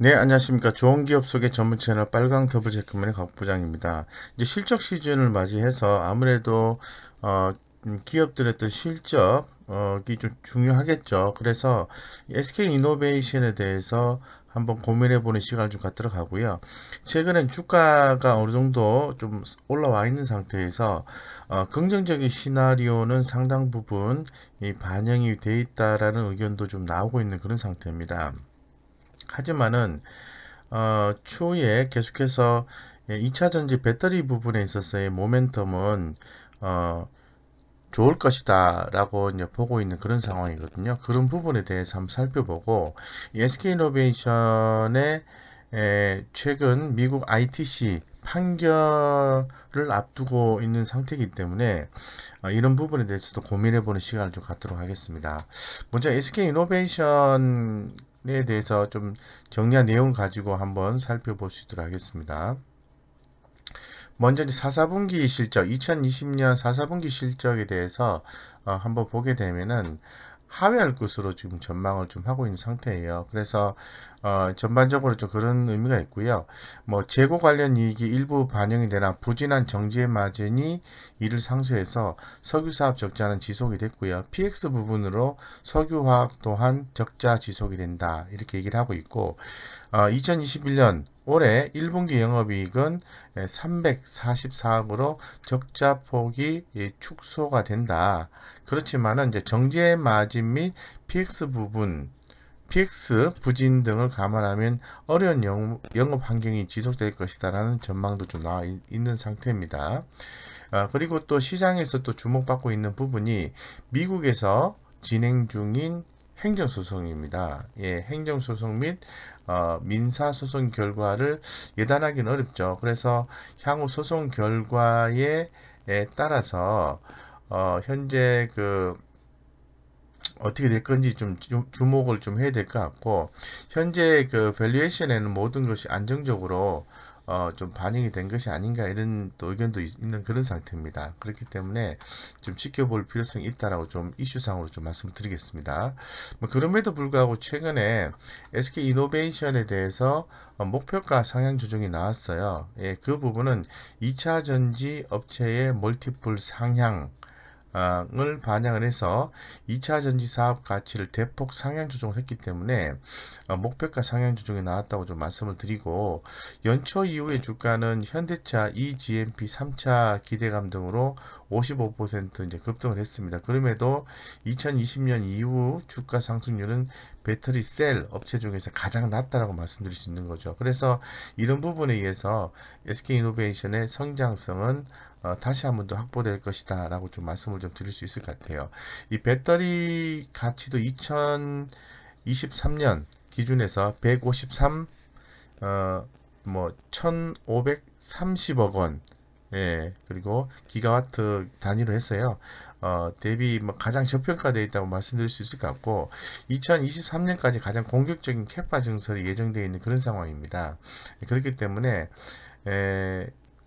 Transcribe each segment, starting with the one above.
네, 안녕하십니까. 좋은 기업 속의 전문 채널 빨강 더블 체크맨의 곽 부장입니다. 이제 실적 시즌을 맞이해서 아무래도 기업들의 어떤 실적이 좀 중요하겠죠. 그래서 SK 이노베이션에 대해서 한번 고민해 보는 시간을 좀 갖도록 하고요. 최근엔 주가가 어느 정도 좀 올라와 있는 상태에서 긍정적인 시나리오는 상당 부분 반영이 돼 있다라는 의견도 좀 나오고 있는 그런 상태입니다. 하지만은 추후에 계속해서 2차 전지 배터리 부분에 있어서의 모멘텀은 어, 좋을 것이다라고 이제 보고 있는 그런 상황이거든요. 그런 부분에 대해서 한번 살펴보고 SK이노베이션의 최근 미국 ITC 판결을 앞두고 있는 상태이기 때문에 이런 부분에 대해서도 고민해보는 시간을 좀 갖도록 하겠습니다. 먼저 SK이노베이션에 대해서 좀 정리한 내용을 가지고 한번 살펴볼 수 있도록 하겠습니다. 먼저 이제 4사분기 실적, 2020년 4사분기 실적에 대해서 한번 보게 되면은 하회할 것으로 지금 전망을 좀 하고 있는 상태예요. 그래서 전반적으로 좀 그런 의미가 있고요. 뭐 재고 관련 이익이 일부 반영이 되나 부진한 정제 마진이 이를 상쇄해서 석유 사업 적자는 지속이 됐고요. PX 부분으로 석유화학 또한 적자 지속이 된다. 이렇게 얘기를 하고 있고 2021년 올해 1분기 영업이익은 344억으로 적자 폭이 축소가 된다. 그렇지만은 이제 정제 마진 및 PX 부분, PX 부진 등을 감안하면 어려운 영업 환경이 지속될 것이다라는 전망도 좀 나와 있는 상태입니다. 그리고 또 시장에서 또 주목받고 있는 부분이 미국에서 진행 중인 행정소송입니다. 예, 행정소송 및 민사소송 결과를 예단하기는 어렵죠. 그래서 향후 소송 결과에 따라서 현재 그 어떻게 될 건지 좀 주목을 좀 해야 될 것 같고 현재 그 밸류에이션에는 모든 것이 안정적으로 좀 반영이 된 것이 아닌가 이런 또 의견도 있는 그런 상태입니다. 그렇기 때문에 좀 지켜볼 필요성이 있다라고 좀 이슈상으로 좀 말씀을 드리겠습니다. 뭐 그럼에도 불구하고 최근에 SK 이노베이션에 대해서 목표가 상향 조정이 나왔어요. 예, 그 부분은 2차 전지 업체의 멀티플 상향 을 반영을 해서 2차 전지 사업 가치를 대폭 상향 조정을 했기 때문에 목표가 상향 조정이 나왔다고 좀 말씀을 드리고 연초 이후에 주가는 현대차, eGMP 3차 기대감 등으로 55% 이제 급등을 했습니다. 그럼에도 2020년 이후 주가 상승률은 배터리 셀 업체 중에서 가장 낮다라고 말씀드릴 수 있는 거죠. 그래서 이런 부분에 의해서 SK이노베이션의 성장성은 다시 한번 더 확보될 것이다 라고 좀 말씀을 좀 드릴 수 있을 것 같아요. 이 배터리 가치도 2023년 기준에서 153, 뭐 1530억 원, 예, 그리고 기가와트 단위로 했어요. 대비 뭐 가장 저평가되어 있다고 말씀드릴 수 있을 것 같고 2023년까지 가장 공격적인 캐파 증설이 예정되어 있는 그런 상황입니다. 그렇기 때문에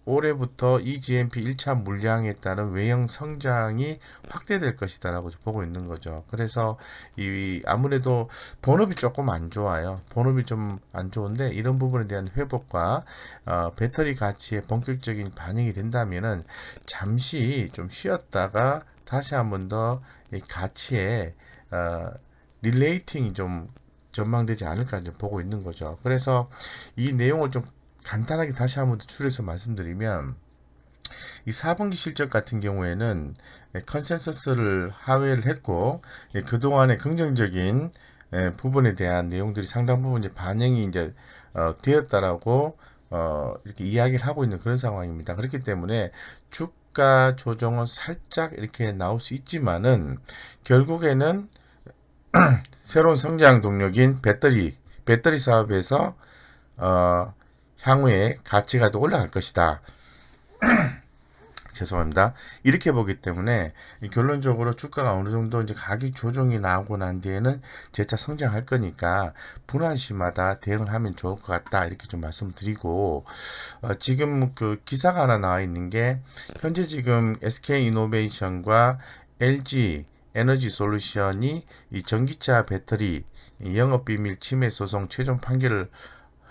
올해부터 eGMP 1차 물량에 따른 외형 성장이 확대될 것이다라고 보고 있는 거죠. 그래서 이 아무래도 본업이 조금 안 좋아요. 본업이 좀 안 좋은데 이런 부분에 대한 회복과 배터리 가치의 본격적인 반영이 된다면은 잠시 좀 쉬었다가 다시 한번 더 이 가치에 릴레이팅이 좀 전망되지 않을까 좀 보고 있는 거죠. 그래서 이 내용을 좀 간단하게 다시 한번 추려서 말씀드리면 이 4분기 실적 같은 경우에는 컨센서스를 하회를 했고 그동안의 긍정적인 부분에 대한 내용들이 상당 부분 이제 반영이 이제 되었다라고 이렇게 이야기를 하고 있는 그런 상황입니다. 그렇기 때문에 주가 조정은 살짝 이렇게 나올 수 있지만은 결국에는 새로운 성장 동력인 배터리 사업에서 어, 향후에 가치가 더 올라갈 것이다. 죄송합니다. 이렇게 보기 때문에 결론적으로 주가가 어느 정도 이제 가격 조정이 나오고 난 뒤에는 재차 성장할 거니까 불안시마다 대응을 하면 좋을 것 같다. 이렇게 좀 말씀드리고 지금 그 기사가 하나 나와 있는 게 현재 지금 SK 이노베이션과 LG 에너지 솔루션이 이 전기차 배터리 영업비밀 침해 소송 최종 판결을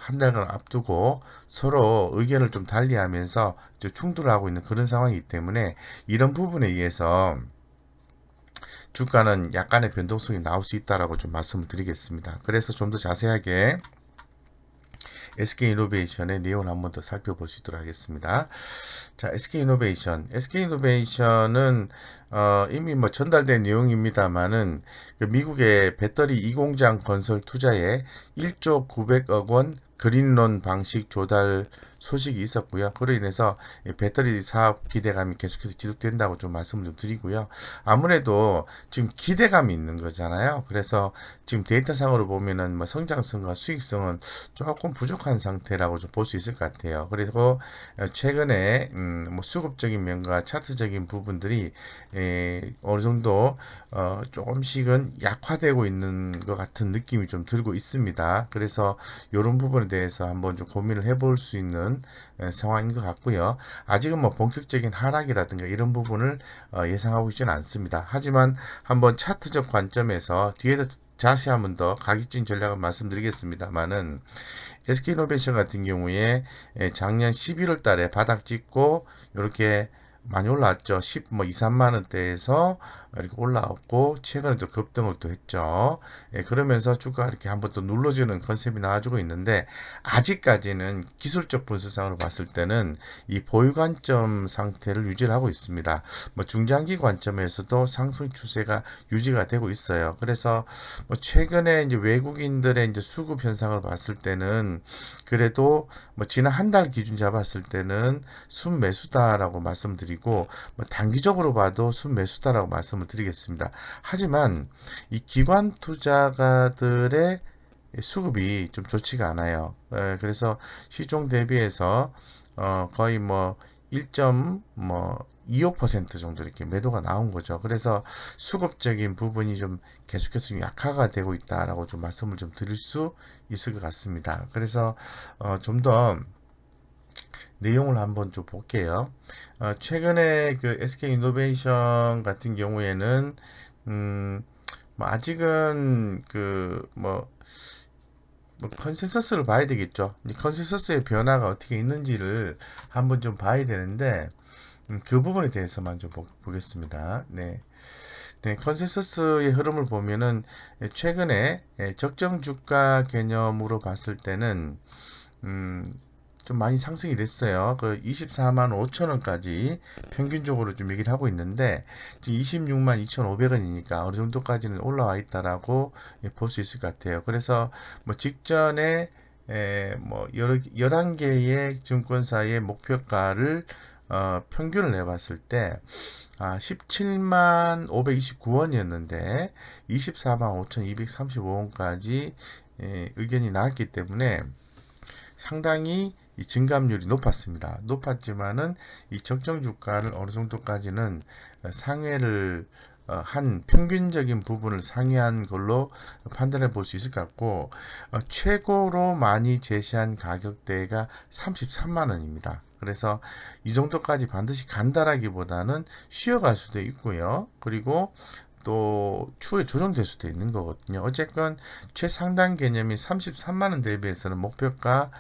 한 달간 앞두고 서로 의견을 좀 달리하면서 충돌하고 있는 그런 상황이기 때문에 이런 부분에 의해서 주가는 약간의 변동성이 나올 수 있다라고 좀 말씀을 드리겠습니다. 그래서 좀 더 자세하게 SK이노베이션의 내용을 한번 더 살펴보시도록 하겠습니다. 자, SK이노베이션은 이미 뭐 전달된 내용입니다만은 그 미국의 배터리 2공장 건설 투자에 1조 900억 원 그린론 방식 조달 소식이 있었고요. 그로 인해서 배터리 사업 기대감이 계속해서 지속된다고 좀 말씀을 좀 드리고요. 아무래도 지금 기대감이 있는 거잖아요. 그래서 지금 데이터상으로 보면은 뭐 성장성과 수익성은 조금 부족한 상태라고 좀 볼 수 있을 것 같아요. 그리고 최근에 뭐 수급적인 면과 차트적인 부분들이 어느 정도 조금씩은 약화되고 있는 것 같은 느낌이 좀 들고 있습니다. 그래서 이런 부분에 대해서 한번 좀 고민을 해볼 수 있는 상황인 것 같고요. 아직은 뭐 본격적인 하락이라든가 이런 부분을 예상하고 있지는 않습니다. 하지만 한번 차트적 관점에서 뒤에서 자세히 한번 더 가격적인 전략을 말씀드리겠습니다만은 SK이노베이션 같은 경우에 작년 11월 달에 바닥 찍고 이렇게 많이 올라왔죠. 2, 3만 원대에서 이렇게 올라왔고 최근에 또 급등을 또 했죠. 그러면서 주가가 이렇게 한번 또 눌러주는 컨셉이 나와주고 있는데 아직까지는 기술적 분수상으로 봤을 때는 이 보유 관점 상태를 유지를 하고 있습니다. 뭐 중장기 관점에서도 상승 추세가 유지가 되고 있어요. 그래서 뭐 최근에 이제 외국인들의 이제 수급 현상을 봤을 때는 그래도 뭐 지난 한 달 기준 잡았을 때는 순매수다라고 말씀드리고 뭐 단기적으로 봐도 순매수다라고 말씀을 드리겠습니다. 하지만 이 기관 투자가들의 수급이 좀 좋지가 않아요. 그래서 시총 대비해서 거의 뭐 1.25% 정도 이렇게 매도가 나온 거죠. 그래서 수급적인 부분이 좀 계속해서 좀 약화가 되고 있다라고 좀 말씀을 좀 드릴 수 있을 것 같습니다. 그래서 좀 더 내용을 한번 좀 볼게요. 최근에 그 SK이노베이션 같은 경우에는 뭐 아직은 뭐 컨센서스를 봐야 되겠죠. 이 컨센서스의 변화가 어떻게 있는지를 한번 좀 봐야 되는데 그 부분에 대해서만 좀 보겠습니다. 네. 네, 컨센서스의 흐름을 보면은 최근에 적정 주가 개념으로 봤을 때는 음, 좀 많이 상승이 됐어요. 그 24만 5천 원까지 평균적으로 좀 얘기를 하고 있는데 지금 26만 2,500원이니까 어느 정도까지는 올라와 있다라고 볼 수 있을 것 같아요. 그래서 뭐 직전에 뭐 여러 11개의 증권사의 목표가를 평균을 내봤을 때 17만 529원이었는데 24만 5,235원까지 의견이 나왔기 때문에 상당히 이 증감률이 높았습니다. 높았지만은 이 적정 주가를 어느 정도까지는 상회를 한 평균적인 부분을 상회한 걸로 판단해 볼 수 있을 것 같고 최고로 많이 제시한 가격대가 33만 원입니다. 그래서 이 정도까지 반드시 간다라기보다는 쉬어갈 수도 있고요. 그리고 또 추후에 조정될 수도 있는 거거든요. 어쨌건 최상단 개념이 33만원 대비해서는 목표가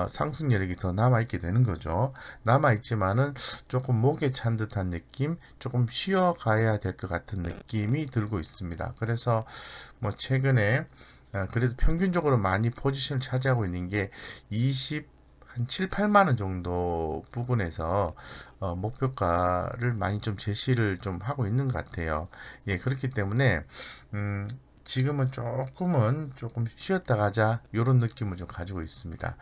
상승 여력이 더 남아있게 되는 거죠. 남아있지만은 조금 목에 찬 듯한 느낌, 조금 쉬어가야 될 것 같은 느낌이 들고 있습니다. 그래서 뭐 최근에 그래도 평균적으로 많이 포지션을 차지하고 있는 게 한 7, 8만 원 정도 부분에서 목표가를 많이 좀 제시를 좀 하고 있는 것 같아요. 예, 그렇기 때문에 지금은 조금 쉬었다 가자 이런 느낌을 좀 가지고 있습니다.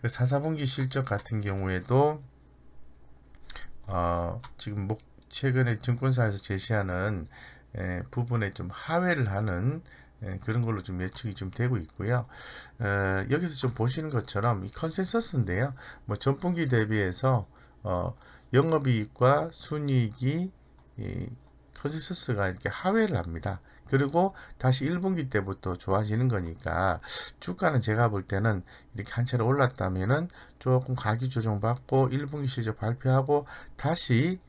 4사분기 실적 같은 경우에도 지금 최근에 증권사에서 제시하는 부분에 좀 하회를 하는 그런 걸로 좀 예측이 좀 되고 있고요. 여기서 좀 보시는 것처럼 이 컨센서스인데요. 뭐 전분기 대비해서 영업이익과 순이익이 컨센서스가 이렇게 하회를 합니다. 그리고 다시 1분기 때부터 좋아지는 거니까 주가는 제가 볼 때는 이렇게 한 차례 올랐다면은 조금 가격 조정 받고 1분기 실적 발표하고 다시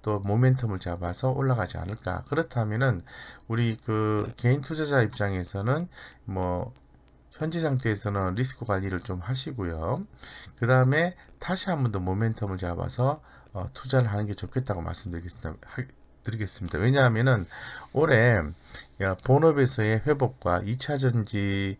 또 모멘텀을 잡아서 올라가지 않을까. 그렇다면은 우리 그 개인 투자자 입장에서는 뭐 현재 상태에서는 리스크 관리를 좀 하시고요. 그 다음에 다시 한 번 더 모멘텀을 잡아서 투자를 하는 게 좋겠다고 드리겠습니다. 왜냐하면은 올해 본업에서의 회복과 2차 전지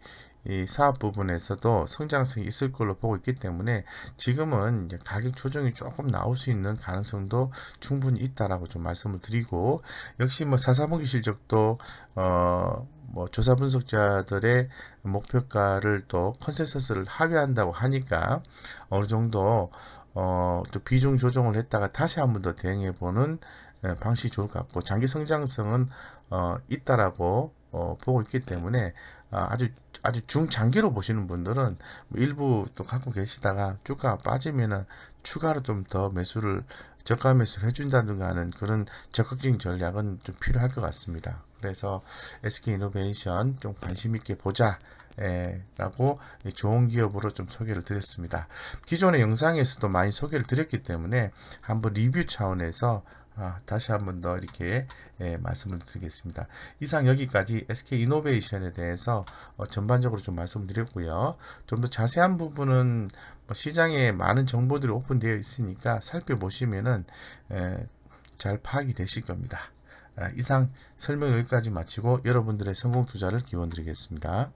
이 사업 부분에서도 성장성이 있을 걸로 보고 있기 때문에 지금은 이제 가격 조정이 조금 나올 수 있는 가능성도 충분히 있다라고 좀 말씀을 드리고, 역시 뭐 4사분기 실적도 뭐 조사 분석자들의 목표가를 또 컨센서스를 합의한다고 하니까 어느 정도 또 비중 조정을 했다가 다시 한 번 더 대응해 보는 방식이 좋을 것 같고, 장기 성장성은 있다라고 보고 있기 때문에 아주 중장기로 보시는 분들은 일부 또 갖고 계시다가 주가가 빠지면은 추가로 좀 더 매수를 저가 매수를 해준다든가 하는 그런 적극적인 전략은 좀 필요할 것 같습니다. 그래서 SK이노베이션 좀 관심 있게 보자. 라고 좋은 기업으로 좀 소개를 드렸습니다. 기존의 영상에서도 많이 소개를 드렸기 때문에 한번 리뷰 차원에서 다시 한번 더 이렇게 말씀을 드리겠습니다. 이상 여기까지 SK이노베이션에 대해서 전반적으로 좀 말씀을 드렸고요. 좀 더 자세한 부분은 뭐 시장에 많은 정보들이 오픈되어 있으니까 살펴보시면은 잘 파악이 되실 겁니다. 이상 설명 여기까지 마치고 여러분들의 성공 투자를 기원 드리겠습니다.